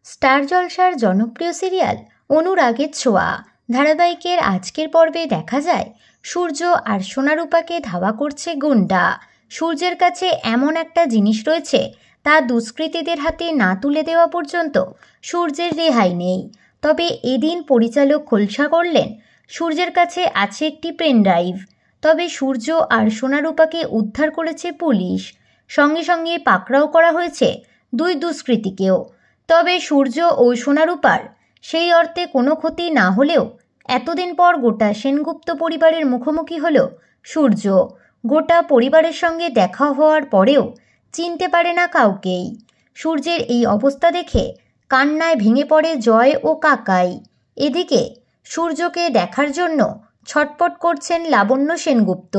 Star জলসার জনপ্রিয় serial অনুরাগের ছোঁয়া ধারাবাহিকের আজকের পর্বে দেখা যায় সূর্য আর সোনারূপাকে ধাওয়া করছে গুন্ডা। সূর্যের কাছে এমন একটা জিনিস রয়েছে তা দুষ্কৃতীদের হাতে না তুলে দেওয়া পর্যন্ত সূর্যের রেহাই নেই। তবে এদিন পরিচালক খোলসা করলেন সূর্যের কাছে আছে একটি পেন ড্রাইভ। তবে সূর্য আর সোনারূপাকে উদ্ধার করেছে পুলিশ, সঙ্গে সঙ্গে পাকড়াও করা হয়েছে দুই দুষ্কৃতীকেও। তবে সূর্য ও সোনারূপার সেই অর্থে কোনো ক্ষতি না হলেও এতদিন পর গোটা সেনগুপ্ত পরিবারের মুখোমুখি হল সূর্য। গোটা পরিবারের সঙ্গে দেখা হওয়ার পরেও চিনতে পারে না কাউকেই। সূর্যের এই অবস্থা দেখে কান্নায় ভেঙে পড়ে জয় ও কাকাই। এদিকে সূর্যকে দেখার জন্য ছটপট করছেন লাবণ্য সেনগুপ্ত।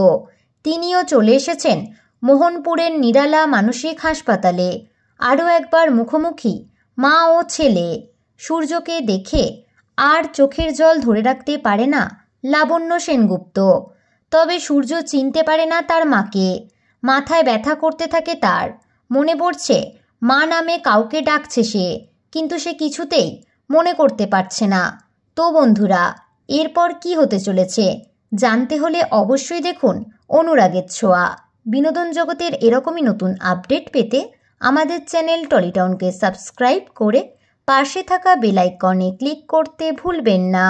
তিনিও চলে এসেছেন মোহনপুরের নিরালা মানসিক হাসপাতালে। আরও একবার মুখোমুখি মা ও ছেলে। সূর্যকে দেখে আর চোখের জল ধরে রাখতে পারে না লাবণ্য সেনগুপ্ত। তবে সূর্য চিনতে পারে না তার মাকে। মাথায় ব্যথা করতে থাকে তার। মনে পড়ছে মা নামে কাউকে ডাকছে সে, কিন্তু সে কিছুতেই মনে করতে পারছে না। তো বন্ধুরা, এরপর কি হতে চলেছে জানতে হলে অবশ্যই দেখুন অনুরাগের ছোঁয়া। বিনোদন জগতের এরকমই নতুন আপডেট পেতে আমাদের চ্যানেল টলিটাউনকে সাবস্ক্রাইব করে পাশে থাকা বেল আইকনে ক্লিক করতে ভুলবেন না।